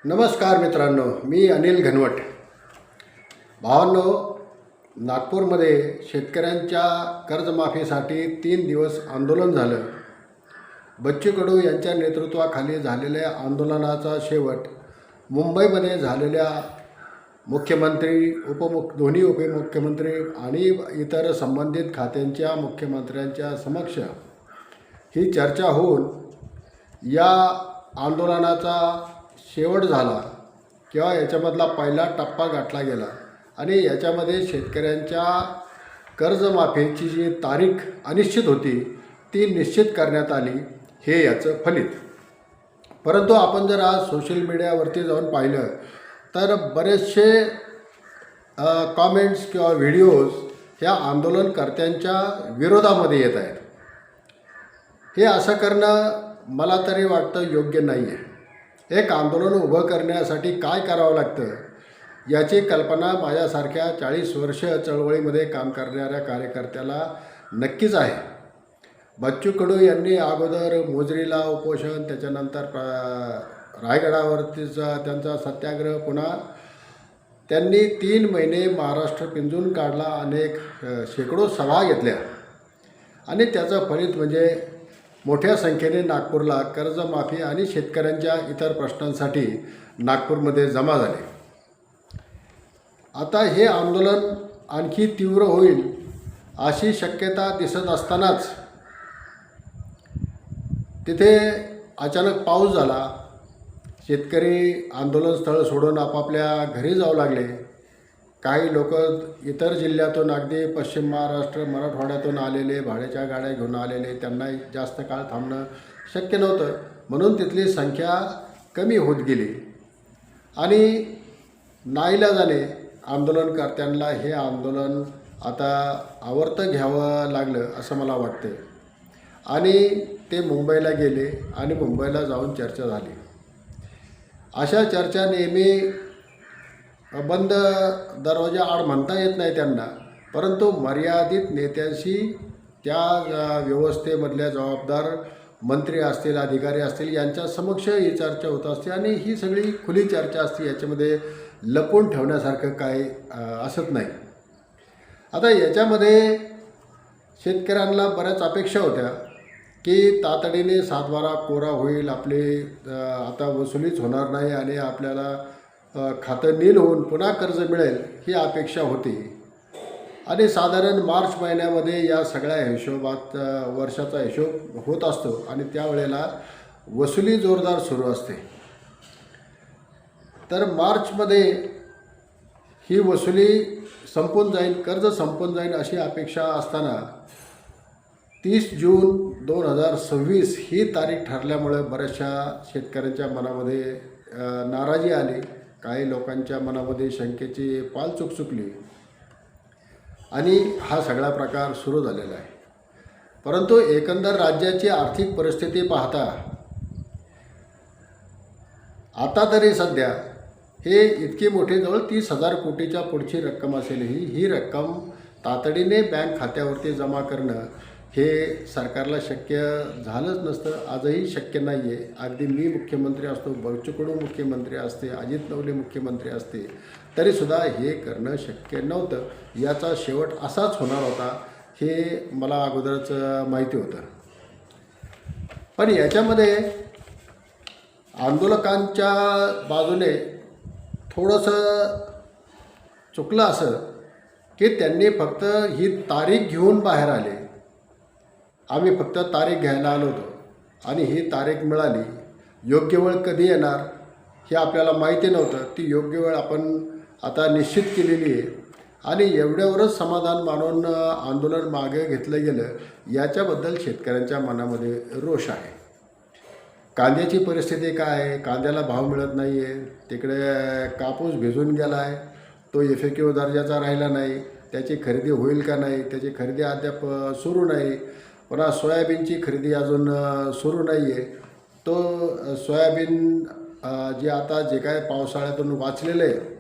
नमस्कार मित्रांनो, मी अनिल घनवट. भावांनो, नागपूरमध्ये शेतकऱ्यांच्या कर्जमाफीसाठी 3 दिवस आंदोलन झालं. बच्चू कडू यांच्या नेतृत्वाखाली झालेल्या आंदोलनाचा शेवट मुंबईमध्ये झालेल्या मुख्यमंत्री, दोन्ही उपमुख्यमंत्री आणि इतर संबंधित खात्यांच्या मुख्यमंत्र्यांच्या समक्ष ही चर्चा होऊन या आंदोलनाचा शेवट झाला किंवा याच्यामधला पहिला टप्पा गाठला गेला आणि याच्यामध्ये शेतकऱ्यांच्या कर्जमाफीची जी तारीख अनिश्चित होती ती निश्चित करण्यात आली. हे याचं फलित. परंतु आपण जर आज सोशल मीडियावरती जाऊन पाहिलं तर बरेचसे कॉमेंट्स किंवा व्हिडिओज ह्या आंदोलनकर्त्यांच्या विरोधामध्ये येत आहेत. हे असं करणं मला तरी वाटतं योग्य नाही आहे. एक आंदोलन उभं करण्यासाठी काय करावं लागतं याची कल्पना माझ्यासारख्या 40 वर्ष चळवळीमध्ये काम करणाऱ्या कार्यकर्त्याला नक्कीच आहे. बच्चू कडू यांनी अगोदर मोजरीला उपोषण, त्याच्यानंतर रायगडावरतीचा त्यांचा सत्याग्रह, पुन्हा त्यांनी 3 महिने महाराष्ट्र पिंजून काढला, अनेक शेकडो सभा घेतल्या आणि त्याचं फलित म्हणजे मोठ्या संख्येने नागपूरला कर्जमाफी आणि शेतकऱ्यांच्या इतर प्रश्नांसाठी नागपूरमध्ये जमा झाले. आता हे आंदोलन आणखी तीव्र होईल अशी शक्यता दिसत असतानाच तिथे अचानक पाऊस झाला. शेतकरी आंदोलनस्थळ सोडून आपापल्या घरी जाऊ लागले. काही लोक इतर जिल्ह्यातून, अगदी पश्चिम महाराष्ट्र, मराठवाड्यातून आलेले, भाड्याच्या गाड्या घेऊन आलेले, त्यांना जास्त काळ थांबणं शक्य नव्हतं, म्हणून तिथली संख्या कमी होत गेली आणि नाईलाजाने आंदोलनकर्त्यांना हे आंदोलन आता आवर्त घ्यावं लागलं असं मला वाटतं. आणि ते मुंबईला गेले आणि मुंबईला जाऊन चर्चा झाली. अशा चर्चा नेहमी बंद दरवाजा आड म्हणता येत नाही त्यांना, परंतु मर्यादित नेत्यांशी, त्या व्यवस्थेमधल्या जबाबदार मंत्री असतील, अधिकारी असतील, यांच्या समक्ष ही चर्चा होत असते आणि ही सगळी खुली चर्चा असते. याच्यामध्ये लपून ठेवण्यासारखं काय असत नाही. आता याच्यामध्ये शेतकऱ्यांना बऱ्याच अपेक्षा होत्या की तातडीने 7/12 कोरा होईल, आपली आता वसुलीच होणार नाही आणि आपल्याला खातं नील होऊन पुन्हा कर्ज मिळेल, ही अपेक्षा होती. आणि साधारण मार्च महिन्यामध्ये या सगळ्या हिशोबात वर्षाचा हिशोब होत असतो आणि त्यावेळेला वसुली जोरदार सुरू असते. तर मार्चमध्ये ही वसुली संपून जाईल, कर्ज संपून जाईल अशी अपेक्षा असताना 30 जून 2026 ही तारीख ठरल्यामुळे बऱ्याचशा शेतकऱ्यांच्या मनामध्ये नाराजी आली. काही लोकांच्या मनामध्ये शंकेची पाल चुकचुकली आणि हा सगळा प्रकार सुरू झालेला आहे. परंतु एकंदर राज्याची आर्थिक परिस्थिती पाहता आता तरी सध्या हे इतकी मोठी, जवळ 30,000 कोटीच्या पुढची रक्कम असेल, ही रक्कम तातडीने बँक खात्यावरती जमा करणं हे सरकारला शक्य झालंच नसतं. आजही शक्य नाही आहे. अगदी मी मुख्यमंत्री असतो, बच्चू कडू मुख्यमंत्री असते, अजित नवले मुख्यमंत्री असते, तरीसुद्धा हे करणं शक्य नव्हतं. याचा शेवट असाच होणार होता हे मला अगोदरच माहिती होतं. पण याच्यामध्ये आंदोलकांच्या बाजूने थोडंसं चुकलं असं की त्यांनी फक्त ही तारीख घेऊन बाहेर आले. आम्ही फक्त तारीख घ्यायला आलो होतो आणि ही तारीख मिळाली. योग्य वेळ कधी येणार हे आपल्याला माहिती नव्हतं. ती योग्य वेळ आपण आता निश्चित केलेली आहे आणि एवढ्यावरच समाधान मानून आंदोलन मागे घेतलं गेलं, याच्याबद्दल शेतकऱ्यांच्या मनामध्ये रोष आहे. कांद्याची परिस्थिती काय आहे? कांद्याला भाव मिळत नाही आहे. तिकडे कापूस भिजून गेला आहे, तो FAQ दर्जाचा राहिला नाही. त्याची खरेदी होईल का नाही, त्याची खरेदी अद्याप सुरू नाही. पुन्हा सोयाबीनची खरेदी अजून सुरू नाही आहे. तो सोयाबीन जे काय पावसाळ्यातून वाचलेलं आहे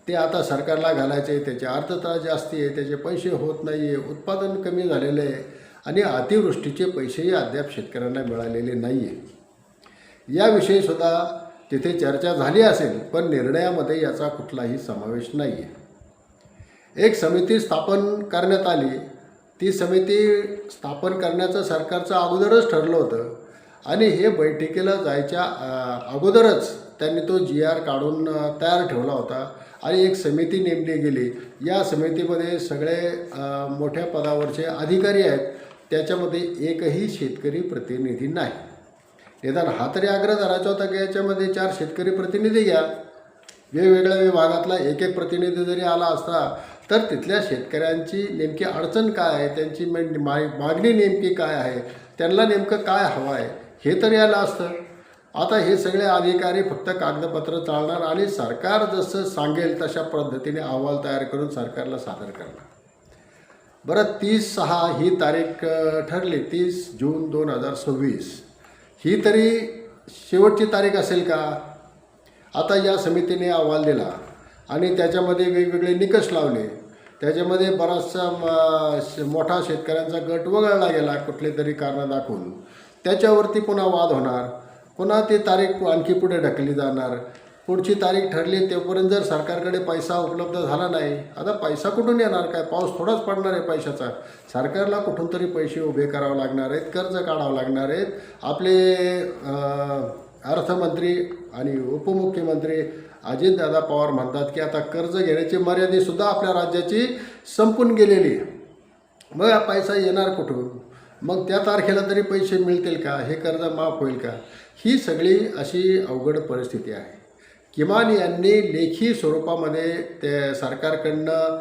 ते आता सरकारला घालायचे आहे. त्याची आर्द्रता जास्ती आहे, त्याचे पैसे होत नाही आहे, उत्पादन कमी झालेलं आहे आणि अतिवृष्टीचे पैसेही अद्याप शेतकऱ्यांना मिळालेले नाही आहे. याविषयीसुद्धा तिथे चर्चा झाली असेल, पण निर्णयामध्ये याचा कुठलाही समावेश नाही आहे. एक समिती स्थापन करण्यात आली. ती समिती स्थापन करण्याचं सरकारचं अगोदरच ठरलं होतं आणि हे बैठकीला जायच्या अगोदरच त्यांनी तो GR काढून तयार ठेवला होता आणि एक समिती नेमली गेली. या समितीमध्ये सगळे मोठ्या पदावरचे अधिकारी आहेत. त्याच्यामध्ये एकही शेतकरी प्रतिनिधी नाही. निदान हा तरी आग्रह धरायचा होता की याच्यामध्ये 4 शेतकरी प्रतिनिधी घ्या. वेगवेगळ्या विभागातला एक प्रतिनिधी जरी आला असता तर तिथल्या शेतकऱ्यांची नेमकी अडचण काय आहे, त्यांची मागणी नेमकी काय आहे, त्यांना नेमकं काय हवं आहे हे तरी आलं असतं. आता हे सगळे अधिकारी फक्त कागदपत्र चालणार आणि सरकार जसं सांगेल तशा पद्धतीने अहवाल तयार करून सरकारला सादर करणार. बरं, 30/6 ही तारीख ठरली. 30 जून 2026 ही तरी शेवटची तारीख असेल का? आता या समितीने अहवाल दिला आणि त्याच्यामध्ये वेगवेगळे निकष लावले. त्याच्यामध्ये बराचसा मोठा शेतकऱ्यांचा गट वगळला गेला कुठले तरी कारणं दाखवून. त्याच्यावरती पुन्हा वाद होणार, पुन्हा ती तारीख आणखी पुढे ढकलली जाणार. पुढची तारीख ठरली तोपर्यंत जर सरकारकडे पैसा उपलब्ध झाला नाही, आता पैसा कुठून येणार? काय पाऊस थोडाच पडणार आहे पैशाचा? सरकारला कुठून तरी पैसे उभे करावे लागणार आहेत, कर्ज काढावं लागणार आहेत. आपले अर्थमंत्री आणि उपमुख्यमंत्री अजितदादा पवार म्हणतात की आता कर्ज घेण्याची मर्यादेसुद्धा आपल्या राज्याची संपून गेलेली आहे. मग हा पैसा येणार कुठून? मग त्या तारखेला तरी पैसे मिळतील का? हे कर्ज माफ होईल का? ही सगळी अशी अवघड परिस्थिती आहे. किमान यांनी लेखी स्वरूपामध्ये ते सरकारकडनं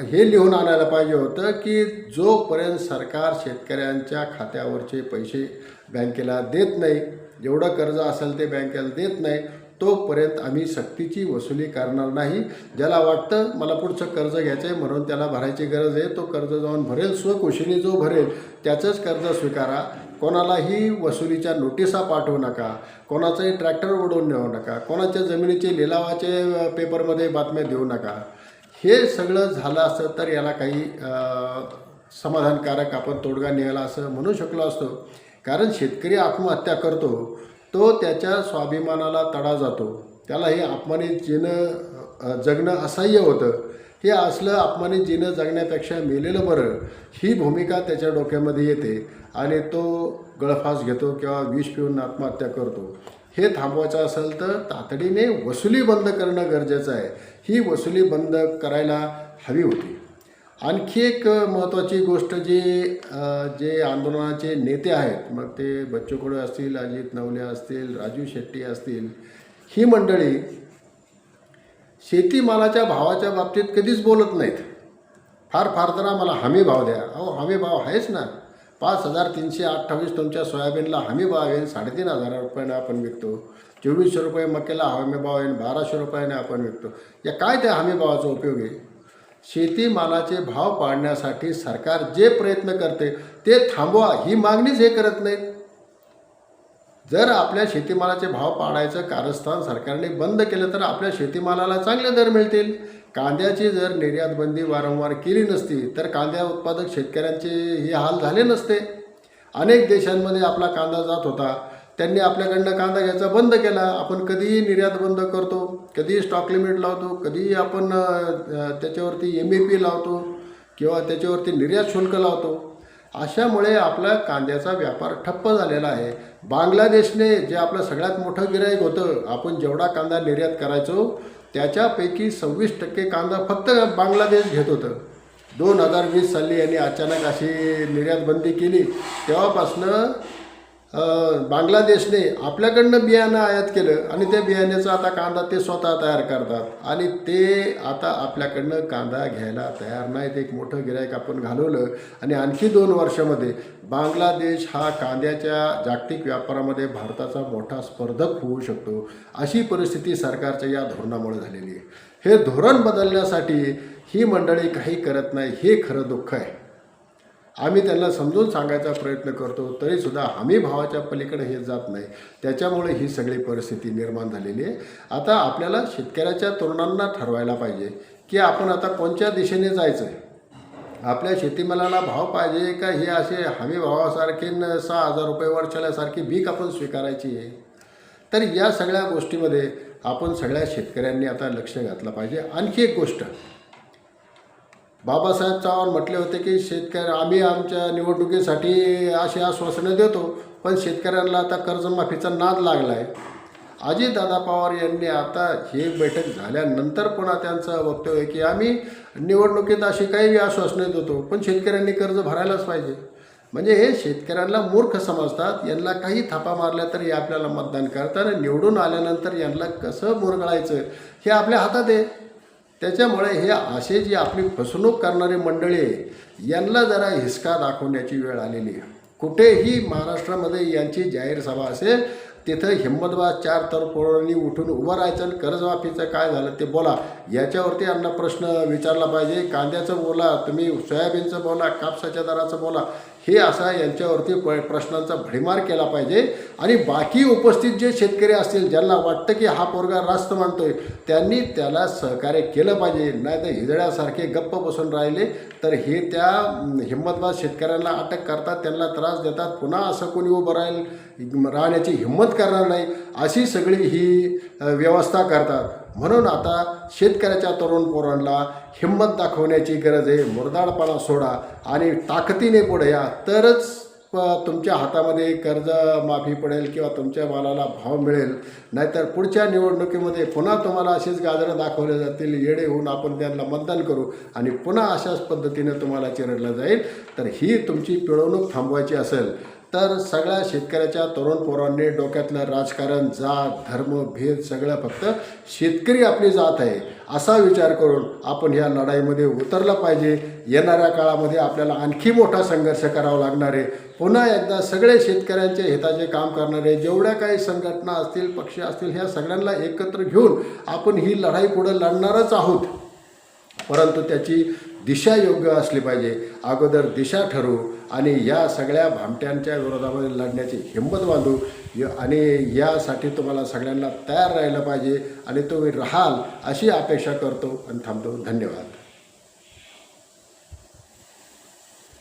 हे लिहून आणायला पाहिजे होतं की जोपर्यंत सरकार शेतकऱ्यांच्या खात्यावरचे पैसे बँकेला देत नाही, जेवढं कर्ज असेल ते बँकेला देत नाही, तोपर्यंत आम्ही सक्तीची वसुली करणार नाही. ज्याला वाटतं मला पुढचं कर्ज घ्यायचं आहे म्हणून त्याला भरायची गरज आहे, तो कर्ज जाऊन भरेल, स्वखुशीने जो भरेल त्याचंच कर्ज स्वीकारा. कोणालाही वसुलीच्या नोटिसा पाठवू नका, कोणाचंही ट्रॅक्टर उडवून नेऊ नका, कोणाच्या जमिनीचे लिलावाचे पेपरमध्ये बातम्या देऊ नका. हे सगळं झालं असतं तर याला काही समाधानकारक आपण तोडगा निघाला असं म्हणू शकलो असतो. कारण शेतकरी आत्महत्या करतो तो त्याच्या स्वाभिमानाला तडा जातो. त्याला हे अपमानित जगणं असह्य होतं. हे असलं अपमानित जीणं जगण्यापेक्षा मेलेलं बरं, ही भूमिका त्याच्या डोक्यामध्ये येते आणि तो गळफास घेतो किंवा विष पिऊन आत्महत्या करतो. हे थांबवायचं असेल तर तातडीने वसुली बंद करणं गरजेचं आहे. ही वसुली बंद करायला हवी होती. आणखी एक महत्त्वाची गोष्ट जे आंदोलनाचे नेते आहेत, मग ते बच्चू कडू असतील, अजित नवले असतील, राजू शेट्टी असतील, ही मंडळी शेतीमालाच्या भावाच्या बाबतीत कधीच बोलत नाहीत. फार तर आम्हाला हमी भाव द्या. अहो, हमी भाव आहेच ना. 5,328 तुमच्या सोयाबीनला हमी भाव आहे, 3,500 रुपयाने आपण विकतो. 2400 रुपये मक्याला हमी भाव आहे, 1,200 रुपयाने आपण विकतो. या काय त्या हमी भावाचा उपयोग आहे? शेतीमालाचे भाव पाडण्यासाठी सरकार जे प्रयत्न करते ते थांबवा, ही मागणीच हे करत नाहीत. जर आपल्या शेतीमालाचे भाव पाडायचं कारस्थान सरकारने बंद केलं तर आपल्या शेतीमालाला चांगले दर मिळतील. कांद्याची जर निर्यात बंदी वारंवार केली नसती तर कांद्या उत्पादक शेतकऱ्यांचे हे हाल झाले नसते. अनेक देशांमध्ये आपला कांदा जात होता, त्यांनी आपल्याकडनं कांदा घ्यायचा बंद केला. आपण कधीही निर्यात बंद करतो, कधीही स्टॉक लिमिट लावतो, कधीही आपण त्याच्यावरती MAP लावतो किंवा त्याच्यावरती निर्यात शुल्क लावतो. अशामुळे आपला कांद्याचा व्यापार ठप्प झालेला आहे. बांगलादेशने जे आपलं सगळ्यात मोठं गिऱ्हाईक होतं, आपण जेवढा कांदा निर्यात करायचो त्याच्यापैकी 26% कांदा फक्त बांगलादेश घेत होतं. 2020 साली यांनी अचानक अशी निर्यात बंदी केली. तेव्हापासनं बांगलादेशने आपल्याकडनं बियाणं आयात केलं आणि त्या बियाण्याचा आता कांदा ते स्वतः तयार करतात आणि ते आता आपल्याकडनं कांदा घ्यायला तयार नाहीत. एक मोठं गिऱ्हाईक आपण घालवलं आणि आणखी 2 वर्षामध्ये बांगलादेश हा कांद्याच्या जागतिक व्यापारामध्ये भारताचा मोठा स्पर्धक होऊ शकतो. अशी परिस्थिती सरकारच्या या धोरणामुळे झालेली आहे. हे धोरण बदलण्यासाठी ही मंडळी काही करत नाही, हे खरं दुःख आहे. आम्ही त्यांना समजून सांगायचा प्रयत्न करतो तरीसुद्धा हमी भावाच्या पलीकडे हे जात नाही. त्याच्यामुळे ही सगळी परिस्थिती निर्माण झालेली आहे. आता आपल्याला शेतकऱ्याच्या तरुणांना ठरवायला पाहिजे की आपण आता कोणत्या दिशेने जायचं आहे. आपल्या शेतीमालाला भाव पाहिजे का हे असे हमी भावासारखे 6,000 रुपये वर्षाल्यासारखी भीक आपण स्वीकारायची आहे. तर या सगळ्या गोष्टीमध्ये आपण सगळ्या शेतकऱ्यांनी आता लक्ष घातलं पाहिजे. आणखी एक गोष्ट, बाबासाहेब चव्हाण म्हटले होते की आम्ही आमच्या निवडणुकीसाठी अशी आश्वासनं देतो, पण शेतकऱ्यांना आता कर्जमाफीचा नाद लागला आहे. अजितदादा पवार यांनी आता ही बैठक झाल्यानंतर पुन्हा त्यांचं वक्तव्य आहे की आम्ही निवडणुकीत अशी काही आश्वासनं देतो, पण शेतकऱ्यांनी कर्ज भरायलाच पाहिजे. म्हणजे हे शेतकऱ्यांना मूर्ख समजतात. यांना काही थापा मारल्या तरी आपल्याला मतदान करतात, आणि निवडून आल्यानंतर यांना कसं मुरगळायचं हे आपल्या हातात आहे. त्याच्यामुळे हे असे जी आपली फसवणूक करणारी मंडळी आहे यांना जरा हिसका दाखवण्याची वेळ आलेली आहे. कुठेही महाराष्ट्रामध्ये यांची जाहीर सभा असेल तिथं हिंमतबाज 4 तरुणांनी उठून उभं राहायचं आणि कर्जमाफीचं काय झालं ते बोला. याच्यावरती यांना प्रश्न विचारला पाहिजे. कांद्याचं बोला, तुम्ही सोयाबीनचं बोला, कापसाच्या दराचं बोला, हे असा यांच्यावरती प्रश्नांचा भडीमार केला पाहिजे. आणि बाकी उपस्थित जे शेतकरी असतील ज्यांना वाटतं की हा पोरगा रास्त मानतोय त्यांनी त्याला सहकार्य केलं पाहिजे. नाही तर हिजड्यासारखे गप्प बसून राहिले तर हे त्या हिंमतबाज शेतकऱ्यांना अटक करतात, त्यांना त्रास देतात, पुन्हा असं कोणी उभं राहण्याची हिंमत करणार नाही अशी सगळी ही व्यवस्था करतात. म्हणून आता शेतकऱ्याच्या तरुण पोरांना हिंमत दाखवण्याची गरज आहे. मुरदाडपणा सोडा आणि ताकदीने पुढे या, तरच तुमच्या हातामध्ये कर्जमाफी पडेल किंवा तुमच्या मालाला भाव मिळेल. नाहीतर पुढच्या निवडणुकीमध्ये पुन्हा तुम्हाला अशीच गाजरं दाखवले जातील, येडे होऊन आपण त्यांना मतदान करू आणि पुन्हा अशाच पद्धतीने तुम्हाला चिरडलं जाईल. तर ही तुमची पिळवणूक थांबवायची असेल तर सगळ्या शेतकऱ्याच्या तरुण पोरांनी डोक्यातलं राजकारण, जात, धर्म, भेद सगळं फक्त शेतकरी आपली जात आहे असा विचार करून आपण ह्या लढाईमध्ये उतरलं पाहिजे. येणाऱ्या काळामध्ये आपल्याला आणखी मोठा संघर्ष करावा लागणार आहे. पुन्हा एकदा सगळे शेतकऱ्यांच्या हिताचे काम करणारे जेवढ्या काही संघटना असतील, पक्ष असतील, ह्या सगळ्यांना एकत्र घेऊन आपण ही लढाई पुढे लढणारच आहोत. परंतु त्याची दिशा योग्य असली पाहिजे. अगोदर दिशा ठरवू आणि या सगळ्या भामट्यांच्या विरोधामध्ये लढण्याची हिंमत बांधू. आणि यासाठी तुम्हाला सगळ्यांना तयार राहिलं पाहिजे आणि तुम्ही राहाल अशी अपेक्षा करतो आणि थांबतो. धन्यवाद.